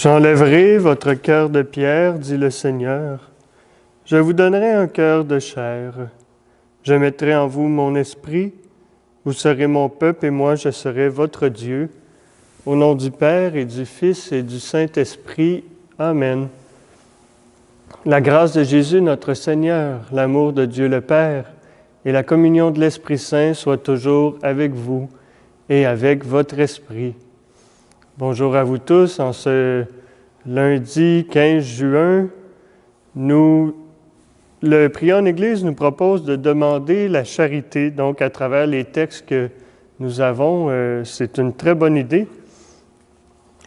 J'enlèverai votre cœur de pierre, dit le Seigneur. Je vous donnerai un cœur de chair. Je mettrai en vous mon esprit. Vous serez mon peuple et moi je serai votre Dieu. Au nom du Père et du Fils et du Saint-Esprit. Amen. La grâce de Jésus notre Seigneur, l'amour de Dieu le Père et la communion de l'Esprit Saint soient toujours avec vous et avec votre esprit. Bonjour à vous tous. En ce lundi 15 juin, le prieur en Église nous propose de demander la charité, donc à travers les textes que nous avons. C'est une très bonne idée.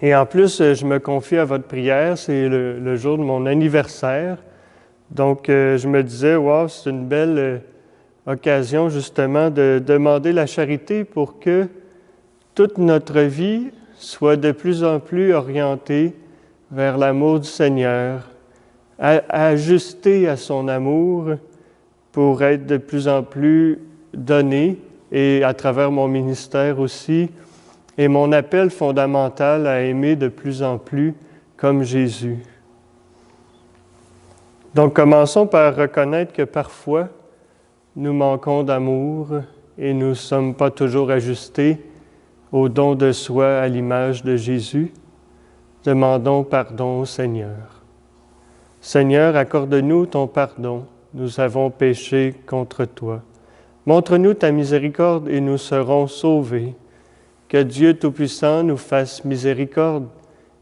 Et en plus, je me confie à votre prière, c'est le jour de mon anniversaire. Donc, je me disais, wow, c'est une belle occasion justement de demander la charité pour que toute notre vie soit de plus en plus orientée vers l'amour du Seigneur, ajustée à son amour pour être de plus en plus donnée, et à travers mon ministère aussi, et mon appel fondamental à aimer de plus en plus comme Jésus. Donc, commençons par reconnaître que parfois, nous manquons d'amour et nous ne sommes pas toujours ajustés au don de soi à l'image de Jésus. Demandons pardon au Seigneur. Seigneur, accorde-nous ton pardon. Nous avons péché contre toi. Montre-nous ta miséricorde et nous serons sauvés. Que Dieu Tout-Puissant nous fasse miséricorde,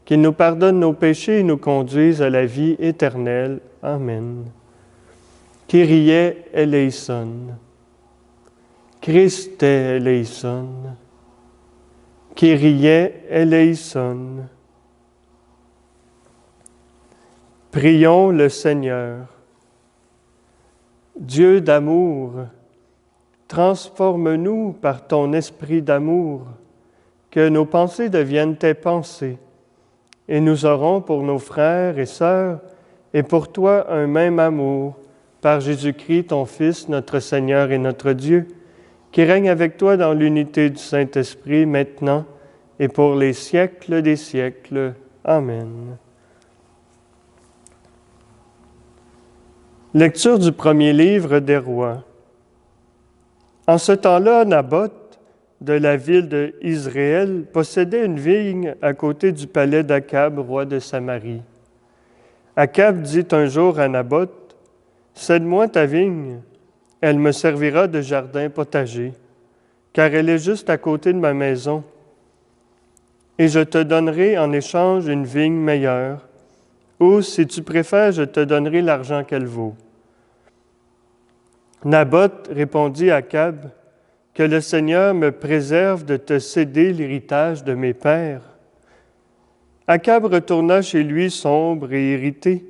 qu'il nous pardonne nos péchés et nous conduise à la vie éternelle. Amen. Kyrie eleison. Christe eleison. Kyrie eleison. Prions le Seigneur. Dieu d'amour, transforme-nous par ton esprit d'amour, que nos pensées deviennent tes pensées, et nous aurons pour nos frères et sœurs et pour toi un même amour, par Jésus-Christ, ton Fils, notre Seigneur et notre Dieu, qui règne avec toi dans l'unité du Saint-Esprit, maintenant et pour les siècles des siècles. Amen. Lecture du premier livre des Rois. En ce temps-là, Naboth, de la ville d'Israël, possédait une vigne à côté du palais d'Akab, roi de Samarie. Akab dit un jour à Naboth, « Cède-moi ta vigne, elle me servira de jardin potager, car elle est juste à côté de ma maison, et je te donnerai en échange une vigne meilleure, ou, si tu préfères, je te donnerai l'argent qu'elle vaut. » Naboth répondit à Akab, « Que le Seigneur me préserve de te céder l'héritage de mes pères. » Akab retourna chez lui sombre et irrité,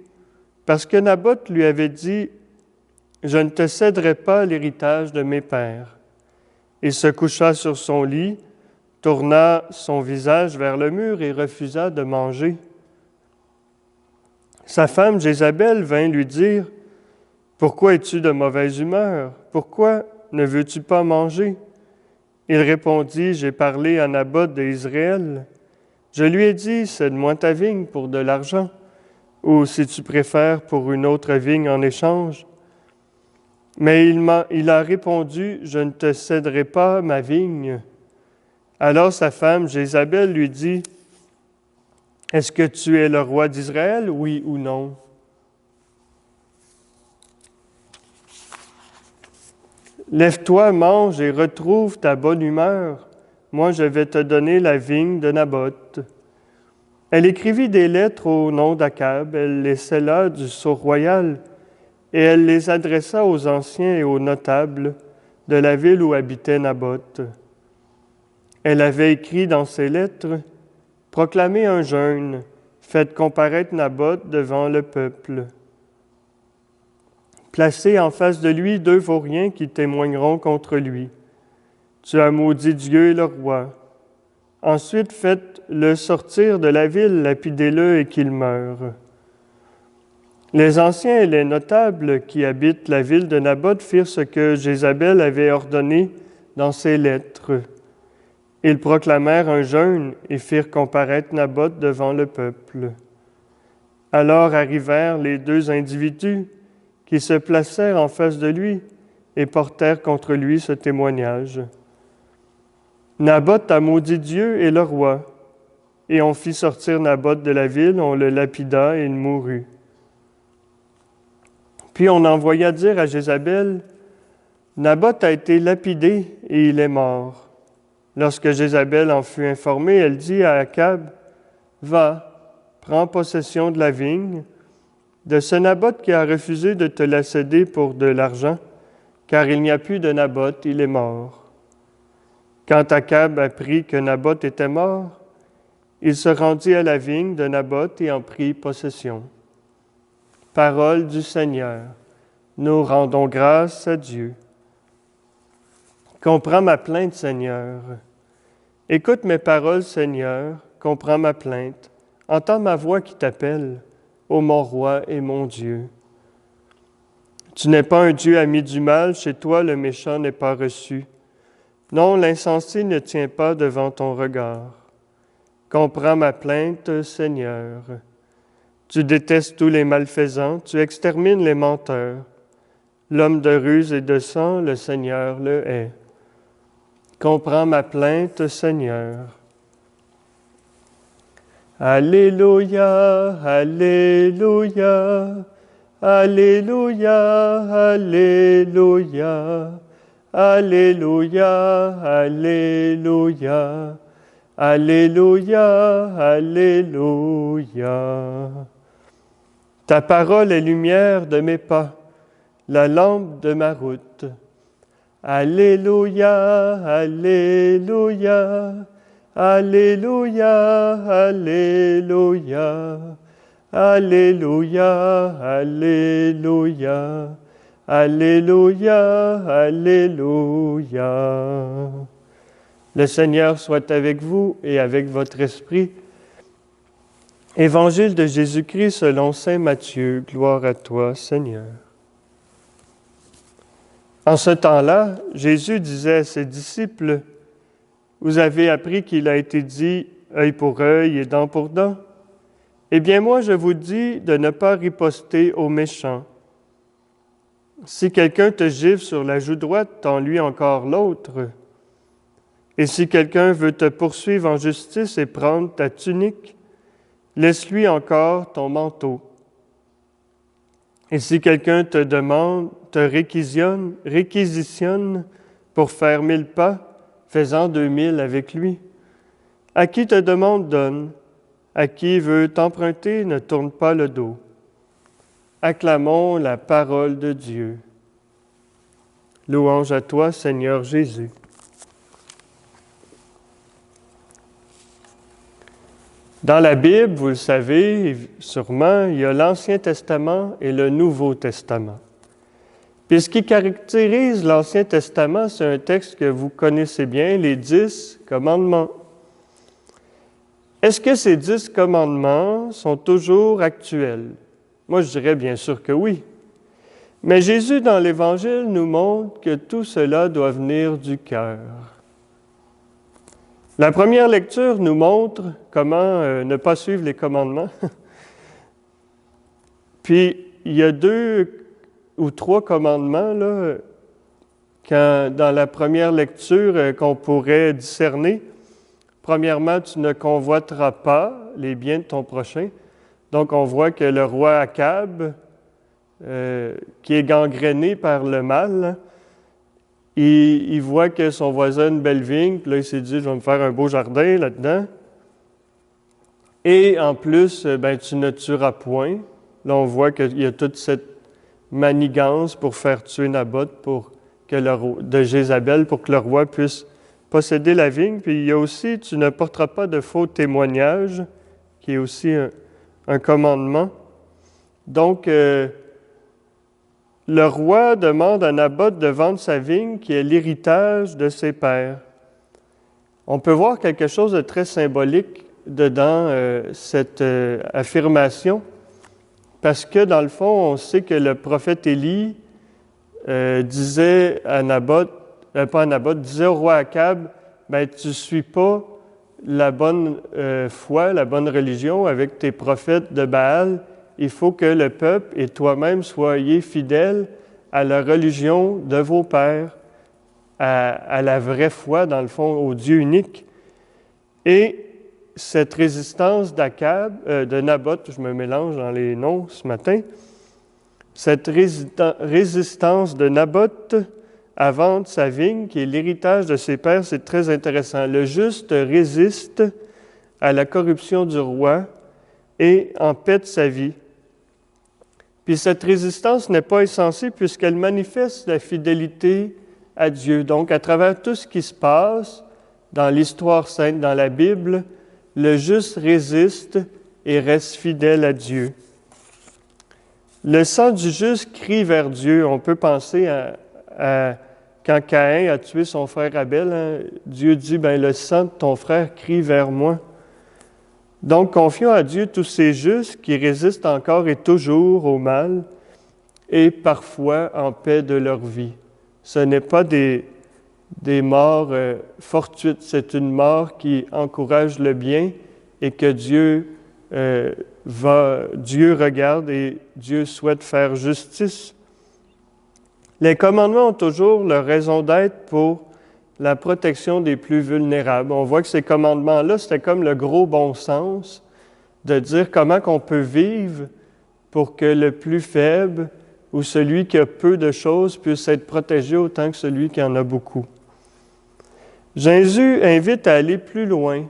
parce que Naboth lui avait dit, « Je ne te céderai pas l'héritage de mes pères. » Il se coucha sur son lit, tourna son visage vers le mur et refusa de manger. Sa femme Jézabel vint lui dire, « Pourquoi es-tu de mauvaise humeur? Pourquoi ne veux-tu pas manger? » Il répondit, « J'ai parlé à Naboth d'Israël. Je lui ai dit, cède-moi ta vigne pour de l'argent, ou si tu préfères, pour une autre vigne en échange. » Mais il a répondu, « Je ne te céderai pas ma vigne. » Alors sa femme Jézabel lui dit, « Est-ce que tu es le roi d'Israël, oui ou non? » Lève-toi, mange et retrouve ta bonne humeur. Moi, je vais te donner la vigne de Naboth. Elle écrivit des lettres au nom d'Akab, elle les scella du sceau royal, et elle les adressa aux anciens et aux notables de la ville où habitait Naboth. Elle avait écrit dans ces lettres, « Proclamez un jeûne, faites comparaître Naboth devant le peuple. Placez en face de lui 2 vauriens qui témoigneront contre lui. Tu as maudit Dieu et le roi. Ensuite, faites-le sortir de la ville, lapidez-le et qu'il meure. » Les anciens et les notables qui habitent la ville de Naboth firent ce que Jézabel avait ordonné dans ses lettres. Ils proclamèrent un jeûne et firent comparaître Naboth devant le peuple. Alors arrivèrent les deux individus qui se placèrent en face de lui et portèrent contre lui ce témoignage. Naboth a maudit Dieu et le roi, et on fit sortir Naboth de la ville, on le lapida et il mourut. Puis on envoya dire à Jézabel, Naboth a été lapidé et il est mort. Lorsque Jézabel en fut informée, elle dit à Akab, va, prends possession de la vigne, de ce Naboth qui a refusé de te la céder pour de l'argent, car il n'y a plus de Naboth, il est mort. Quand Akab apprit que Naboth était mort, il se rendit à la vigne de Naboth et en prit possession. Parole du Seigneur. Nous rendons grâce à Dieu. Comprends ma plainte, Seigneur. Écoute mes paroles, Seigneur. Comprends ma plainte. Entends ma voix qui t'appelle, ô mon roi et mon Dieu. Tu n'es pas un Dieu ami du mal, chez toi le méchant n'est pas reçu. Non, l'insensé ne tient pas devant ton regard. Comprends ma plainte, Seigneur. Tu détestes tous les malfaisants, tu extermines les menteurs. L'homme de ruse et de sang, le Seigneur le hait. Comprends ma plainte, Seigneur. Alléluia, Alléluia, Alléluia, Alléluia, Alléluia, Alléluia, Alléluia, Alléluia. Ta parole est lumière de mes pas, la lampe de ma route. Alléluia, Alléluia, Alléluia, Alléluia, Alléluia, Alléluia, Alléluia, Alléluia. Le Seigneur soit avec vous et avec votre esprit. Évangile de Jésus-Christ selon saint Matthieu. Gloire à toi, Seigneur. En ce temps-là, Jésus disait à ses disciples, « Vous avez appris qu'il a été dit œil pour œil et dent pour dent. Eh bien, moi, je vous dis de ne pas riposter aux méchants. Si quelqu'un te gifle sur la joue droite, tends-lui encore l'autre. Et si quelqu'un veut te poursuivre en justice et prendre ta tunique, laisse-lui encore ton manteau. Et si quelqu'un te demande, te réquisitionne pour faire 1000 pas, fais-en 2000 avec lui. À qui te demande, donne. À qui veut t'emprunter, ne tourne pas le dos. Acclamons la parole de Dieu. Louange à toi, Seigneur Jésus. Dans la Bible, vous le savez sûrement, il y a l'Ancien Testament et le Nouveau Testament. Puis ce qui caractérise l'Ancien Testament, c'est un texte que vous connaissez bien, les 10 commandements. Est-ce que ces 10 commandements sont toujours actuels? Moi, je dirais bien sûr que oui. Mais Jésus, dans l'Évangile, nous montre que tout cela doit venir du cœur. La première lecture nous montre comment ne pas suivre les commandements. Puis, il y a 2 ou 3 commandements là, dans la première lecture qu'on pourrait discerner. Premièrement, tu ne convoiteras pas les biens de ton prochain. Donc, on voit que le roi Akab, qui est gangréné par le mal, il voit que son voisin a une belle vigne, puis là, il s'est dit, je vais me faire un beau jardin là-dedans. Et en plus, tu ne tueras point. Là, on voit qu'il y a toute cette manigance pour faire tuer Naboth de Jézabel pour que le roi puisse posséder la vigne. Puis il y a aussi, tu ne porteras pas de faux témoignages, qui est aussi un commandement. Donc, le roi demande à Naboth de vendre sa vigne, qui est l'héritage de ses pères. On peut voir quelque chose de très symbolique dedans cette affirmation, parce que dans le fond, on sait que le prophète Élie disait à Naboth, disait au roi Akab, « ben, tu ne suis pas la bonne foi, la bonne religion avec tes prophètes de Baal. Il faut que le peuple et toi-même soyez fidèles à la religion de vos pères, à la vraie foi, dans le fond, au Dieu unique. Et cette résistance de Naboth, je me mélange dans les noms ce matin, cette résistance de Naboth à vendre sa vigne, qui est l'héritage de ses pères, c'est très intéressant. Le juste résiste à la corruption du roi et en paie de sa vie. Puis cette résistance n'est pas insensée puisqu'elle manifeste la fidélité à Dieu. Donc, à travers tout ce qui se passe dans l'histoire sainte, dans la Bible, le juste résiste et reste fidèle à Dieu. Le sang du juste crie vers Dieu. On peut penser à quand Caïn a tué son frère Abel, hein, Dieu dit, le sang de ton frère crie vers moi. Donc, confions à Dieu tous ces justes qui résistent encore et toujours au mal et parfois en paix de leur vie. Ce n'est pas des morts fortuites, c'est une mort qui encourage le bien et que Dieu regarde et Dieu souhaite faire justice. Les commandements ont toujours leur raison d'être pour la protection des plus vulnérables. On voit que ces commandements-là, c'était comme le gros bon sens de dire comment qu'on peut vivre pour que le plus faible ou celui qui a peu de choses puisse être protégé autant que celui qui en a beaucoup. Jésus invite à aller plus loin.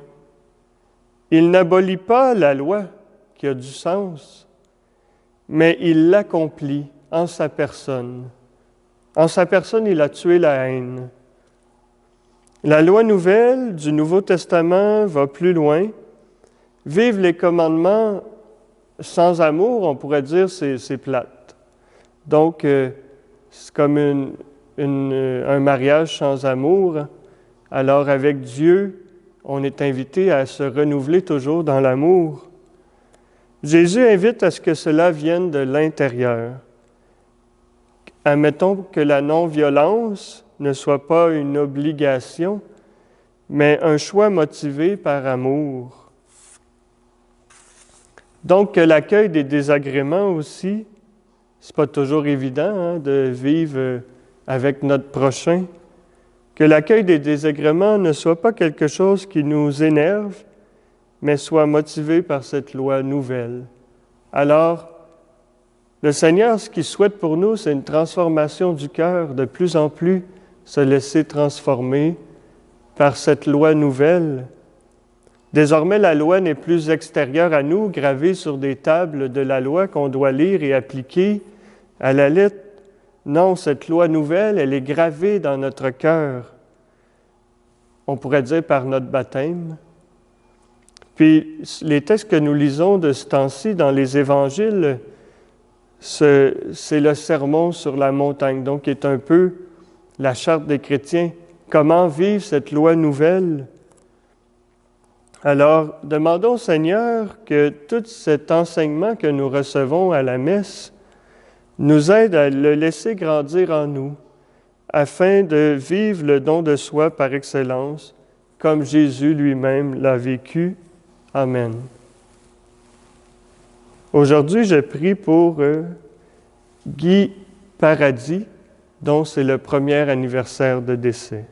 Il n'abolit pas la loi qui a du sens, mais il l'accomplit en sa personne. En sa personne, il a tué la haine. La loi nouvelle du Nouveau Testament va plus loin. Vivre les commandements sans amour, on pourrait dire, c'est plate. Donc, c'est comme un mariage sans amour. Alors, avec Dieu, on est invité à se renouveler toujours dans l'amour. Jésus invite à ce que cela vienne de l'intérieur. Admettons que la non-violence ne soit pas une obligation, mais un choix motivé par amour. Donc, que l'accueil des désagréments aussi, c'est pas toujours évident de vivre avec notre prochain. Que l'accueil des désagréments ne soit pas quelque chose qui nous énerve, mais soit motivé par cette loi nouvelle. Alors, le Seigneur, ce qu'il souhaite pour nous, c'est une transformation du cœur, de plus en plus se laisser transformer par cette loi nouvelle. Désormais, la loi n'est plus extérieure à nous, gravée sur des tables de la loi qu'on doit lire et appliquer à la lettre. Non, cette loi nouvelle, elle est gravée dans notre cœur. On pourrait dire par notre baptême. Puis, les textes que nous lisons de ce temps-ci dans les évangiles, c'est le sermon sur la montagne, donc qui est un peu la charte des chrétiens. Comment vivre cette loi nouvelle? Alors, demandons au Seigneur que tout cet enseignement que nous recevons à la messe nous aide à le laisser grandir en nous, afin de vivre le don de soi par excellence, comme Jésus lui-même l'a vécu. Amen. Aujourd'hui, je prie pour Guy Paradis, dont c'est le premier anniversaire de décès.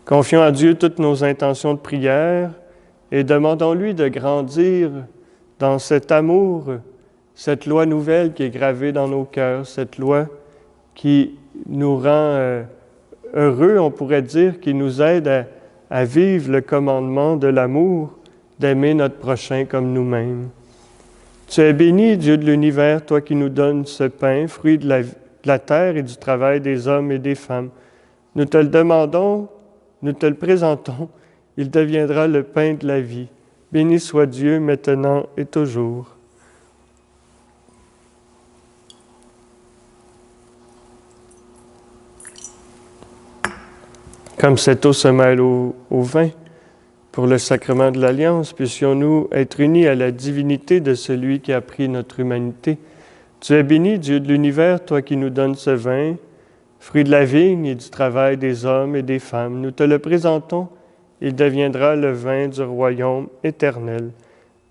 Confions à Dieu toutes nos intentions de prière et demandons-lui de grandir dans cet amour, cette loi nouvelle qui est gravée dans nos cœurs, cette loi qui nous rend heureux, on pourrait dire, qui nous aide à vivre le commandement de l'amour, d'aimer notre prochain comme nous-mêmes. Tu es béni, Dieu de l'univers, toi qui nous donnes ce pain, fruit de la terre et du travail des hommes et des femmes. Nous te le demandons, nous te le présentons, il deviendra le pain de la vie. Béni soit Dieu maintenant et toujours. Comme cette eau se mêle au vin, pour le sacrement de l'Alliance, puissions-nous être unis à la divinité de celui qui a pris notre humanité. Tu es béni, Dieu de l'univers, toi qui nous donnes ce vin, Fruit de la vigne et du travail des hommes et des femmes, nous te le présentons. Il deviendra le vin du royaume éternel.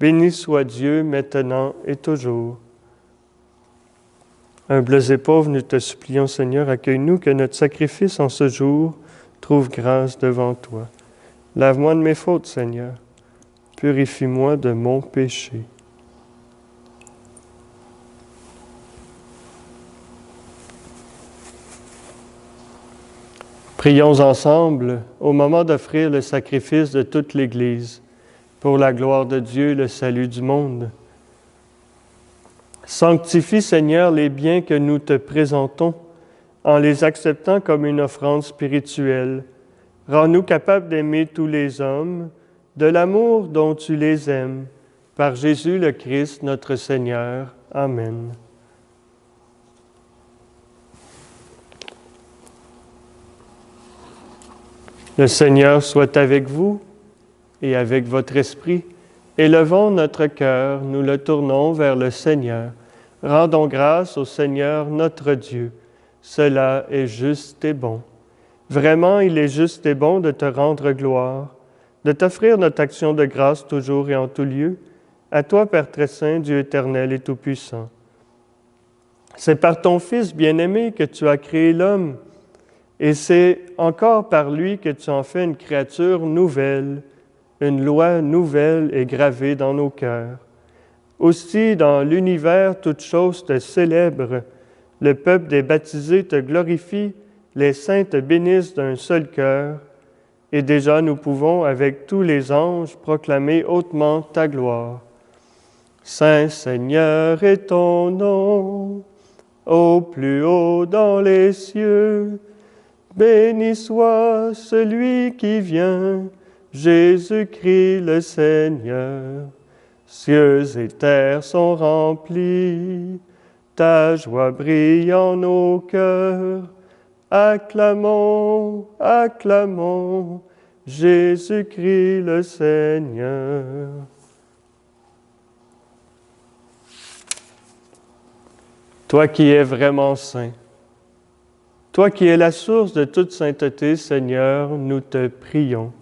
Béni soit Dieu maintenant et toujours. Humbles et pauvres, nous te supplions, Seigneur, accueille-nous, que notre sacrifice en ce jour trouve grâce devant toi. Lave-moi de mes fautes, Seigneur. Purifie-moi de mon péché. Prions ensemble au moment d'offrir le sacrifice de toute l'Église pour la gloire de Dieu et le salut du monde. Sanctifie, Seigneur, les biens que nous te présentons en les acceptant comme une offrande spirituelle. Rends-nous capables d'aimer tous les hommes de l'amour dont tu les aimes. Par Jésus le Christ, notre Seigneur. Amen. Le Seigneur soit avec vous et avec votre esprit. Élevons notre cœur, nous le tournons vers le Seigneur. Rendons grâce au Seigneur notre Dieu. Cela est juste et bon. Vraiment, il est juste et bon de te rendre gloire, de t'offrir notre action de grâce toujours et en tout lieu, à toi, Père très saint, Dieu éternel et tout-puissant. C'est par ton Fils bien-aimé que tu as créé l'homme, et c'est encore par lui que tu en fais une créature nouvelle. Une loi nouvelle est gravée dans nos cœurs. Aussi, dans l'univers, toutes choses te célèbrent. Le peuple des baptisés te glorifie, les saints te bénissent d'un seul cœur. Et déjà, nous pouvons, avec tous les anges, proclamer hautement ta gloire. Saint Seigneur est ton nom, au plus haut dans les cieux. Béni soit celui qui vient, Jésus-Christ le Seigneur. Cieux et terre sont remplis, ta joie brille en nos cœurs. Acclamons, acclamons, Jésus-Christ le Seigneur. Toi qui es vraiment saint, toi qui es la source de toute sainteté, Seigneur, nous te prions.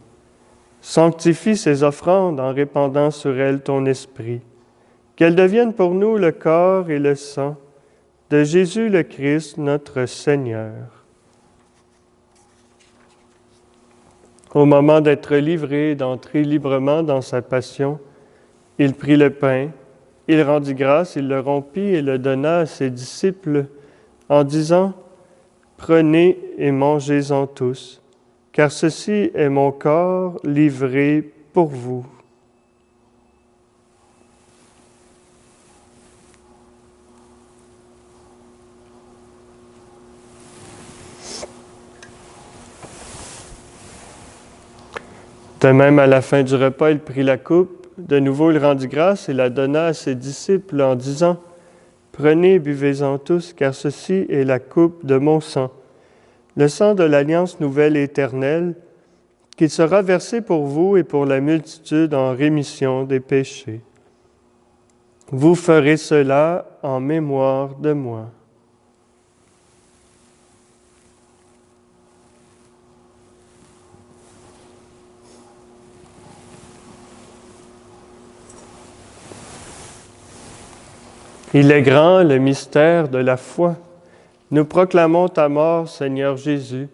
Sanctifie ces offrandes en répandant sur elles ton esprit, qu'elles deviennent pour nous le corps et le sang de Jésus le Christ, notre Seigneur. Au moment d'être livré, d'entrer librement dans sa passion, il prit le pain, il rendit grâce, il le rompit et le donna à ses disciples en disant: Prenez et mangez-en tous, car ceci est mon corps livré pour vous. De même, à la fin du repas, il prit la coupe, de nouveau il rendit grâce et la donna à ses disciples en disant: Prenez et buvez-en tous, car ceci est la coupe de mon sang, le sang de l'alliance nouvelle et éternelle, qui sera versé pour vous et pour la multitude en rémission des péchés. Vous ferez cela en mémoire de moi. Il est grand le mystère de la foi. Nous proclamons ta mort, Seigneur Jésus.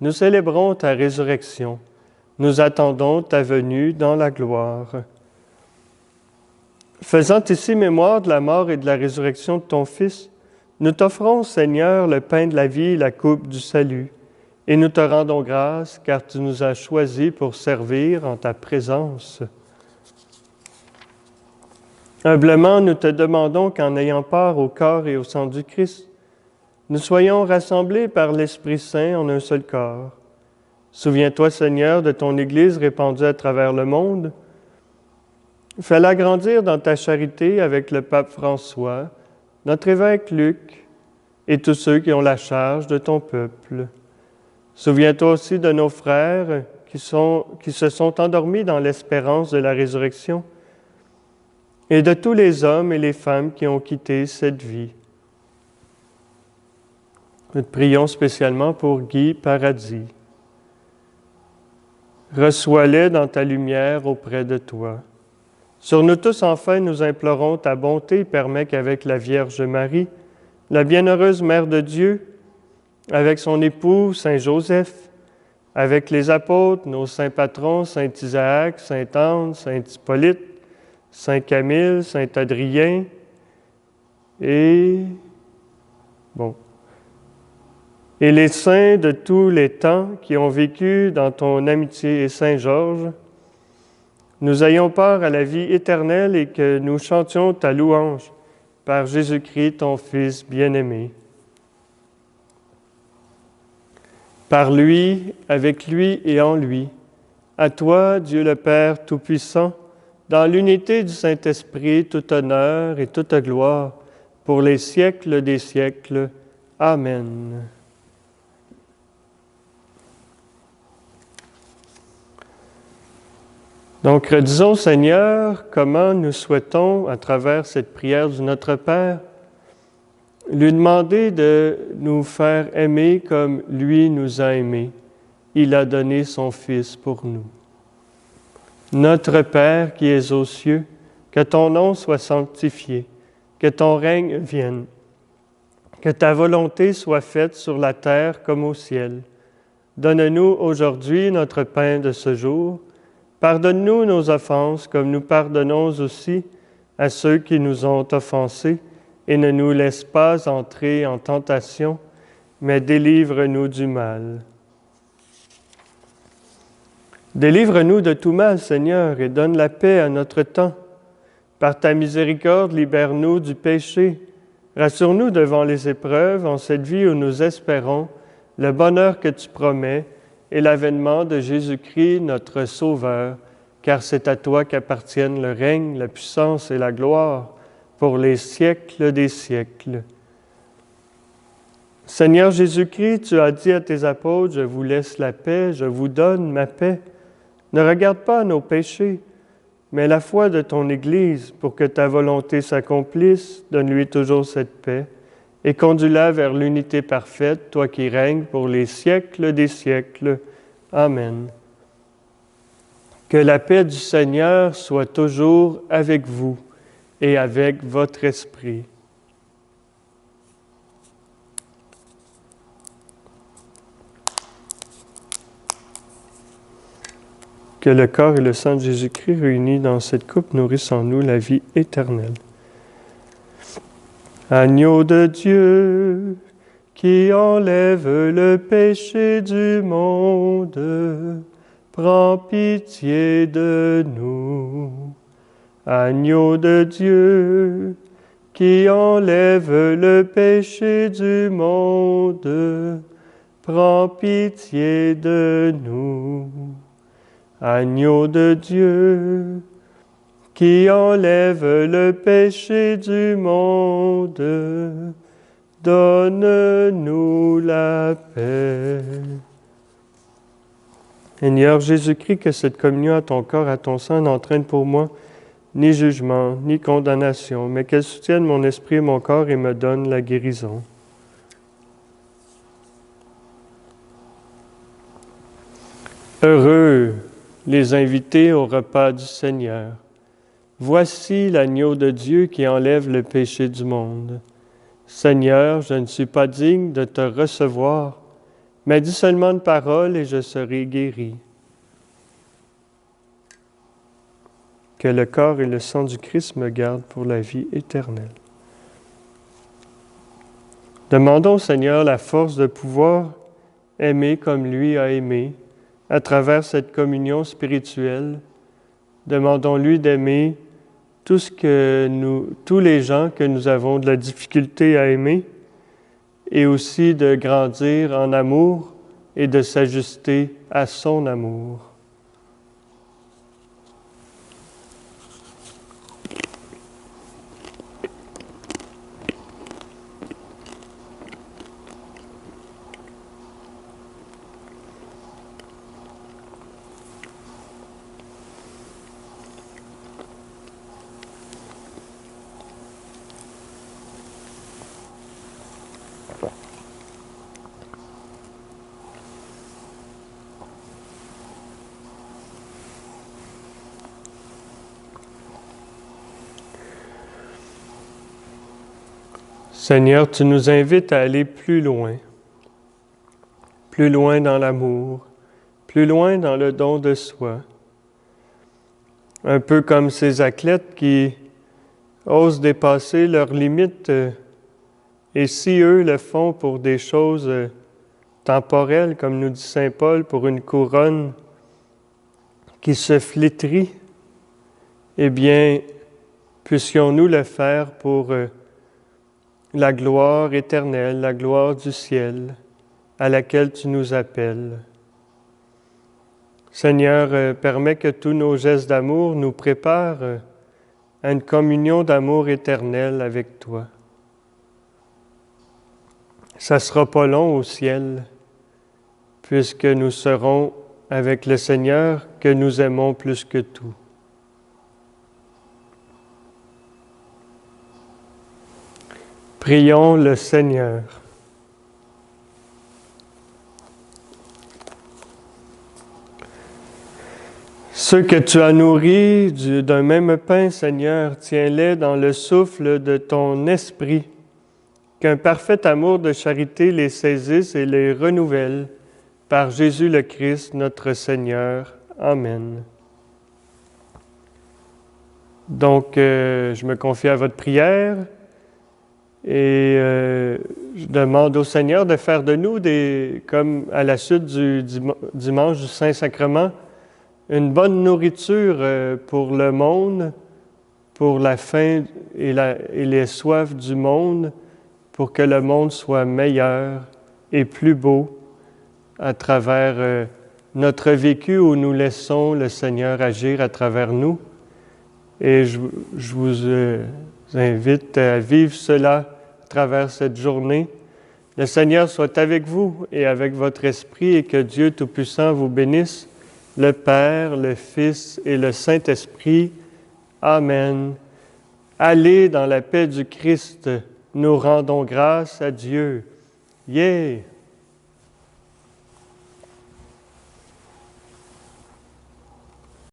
Nous célébrons ta résurrection. Nous attendons ta venue dans la gloire. Faisant ici mémoire de la mort et de la résurrection de ton Fils, nous t'offrons, Seigneur, le pain de la vie et la coupe du salut, et nous te rendons grâce, car tu nous as choisis pour servir en ta présence. Humblement, nous te demandons qu'en ayant part au corps et au sang du Christ, nous soyons rassemblés par l'Esprit Saint en un seul corps. Souviens-toi, Seigneur, de ton Église répandue à travers le monde. Fais-la grandir dans ta charité avec le pape François, notre évêque Luc et tous ceux qui ont la charge de ton peuple. Souviens-toi aussi de nos frères qui se sont endormis dans l'espérance de la résurrection, et de tous les hommes et les femmes qui ont quitté cette vie. Nous te prions spécialement pour Guy Paradis. Reçois-les dans ta lumière auprès de toi. Sur nous tous, enfin, nous implorons ta bonté. Permets qu'avec la Vierge Marie, la bienheureuse Mère de Dieu, avec son époux, Saint Joseph, avec les apôtres, nos saints patrons, Saint Isaac, Saint Anne, Saint Hippolyte, Saint Camille, Saint Adrien, et les saints de tous les temps qui ont vécu dans ton amitié, et Saint Georges, nous ayons part à la vie éternelle et que nous chantions ta louange par Jésus-Christ, ton Fils bien-aimé. Par lui, avec lui et en lui, à toi, Dieu le Père Tout-Puissant, dans l'unité du Saint-Esprit, tout honneur et toute gloire, pour les siècles des siècles. Amen. Donc, disons, Seigneur, comment nous souhaitons, à travers cette prière du Notre Père, lui demander de nous faire aimer comme lui nous a aimés. Il a donné son Fils pour nous. Notre Père qui es aux cieux, que ton nom soit sanctifié, que ton règne vienne, que ta volonté soit faite sur la terre comme au ciel. Donne-nous aujourd'hui notre pain de ce jour. Pardonne-nous nos offenses comme nous pardonnons aussi à ceux qui nous ont offensés, et ne nous laisse pas entrer en tentation, mais délivre-nous du mal. Délivre-nous de tout mal, Seigneur, et donne la paix à notre temps. Par ta miséricorde, libère-nous du péché. Rassure-nous devant les épreuves en cette vie où nous espérons le bonheur que tu promets et l'avènement de Jésus-Christ, notre Sauveur, car c'est à toi qu'appartiennent le règne, la puissance et la gloire pour les siècles des siècles. Seigneur Jésus-Christ, tu as dit à tes apôtres, « Je vous laisse la paix, je vous donne ma paix. » Ne regarde pas nos péchés, mais la foi de ton Église, pour que ta volonté s'accomplisse, donne-lui toujours cette paix, et conduis-la vers l'unité parfaite, toi qui règnes pour les siècles des siècles. Amen. Que la paix du Seigneur soit toujours avec vous et avec votre esprit. Que le corps et le sang de Jésus-Christ réunis dans cette coupe nourrissent en nous la vie éternelle. Agneau de Dieu, qui enlève le péché du monde, prends pitié de nous. Agneau de Dieu, qui enlève le péché du monde, prends pitié de nous. Agneau de Dieu, qui enlève le péché du monde, donne-nous la paix. Seigneur Jésus-Christ, que cette communion à ton corps, à ton sang, n'entraîne pour moi ni jugement, ni condamnation, mais qu'elle soutienne mon esprit et mon corps et me donne la guérison. Heureux les invités au repas du Seigneur. Voici l'agneau de Dieu qui enlève le péché du monde. Seigneur, je ne suis pas digne de te recevoir, mais dis seulement une parole et je serai guéri. Que le corps et le sang du Christ me gardent pour la vie éternelle. Demandons au Seigneur la force de pouvoir aimer comme lui a aimé à travers cette communion spirituelle. Demandons-lui d'aimer tous les gens que nous avons de la difficulté à aimer et aussi de grandir en amour et de s'ajuster à son amour. Seigneur, tu nous invites à aller plus loin dans l'amour, plus loin dans le don de soi. Un peu comme ces athlètes qui osent dépasser leurs limites, et si eux le font pour des choses temporelles, comme nous dit Saint Paul, pour une couronne qui se flétrit, eh bien, puissions-nous le faire pour la gloire éternelle, la gloire du ciel, à laquelle tu nous appelles. Seigneur, permets que tous nos gestes d'amour nous préparent à une communion d'amour éternel avec toi. Ça ne sera pas long au ciel, puisque nous serons avec le Seigneur que nous aimons plus que tout. Prions le Seigneur. Ceux que tu as nourris d'un même pain, Seigneur, tiens-les dans le souffle de ton esprit, qu'un parfait amour de charité les saisisse et les renouvelle, par Jésus le Christ, notre Seigneur. Amen. Donc, je me confie à votre prière et je demande au Seigneur de faire de nous, comme à la suite du dimanche du Saint-Sacrement, une bonne nourriture pour le monde, pour la faim et les soifs du monde, pour que le monde soit meilleur et plus beau à travers notre vécu où nous laissons le Seigneur agir à travers nous. Et je vous invite à vivre cela à travers cette journée. Le Seigneur soit avec vous et avec votre esprit et que Dieu Tout-Puissant vous bénisse, le Père, le Fils et le Saint-Esprit. Amen. Allez dans la paix du Christ. Nous rendons grâce à Dieu. Yeah!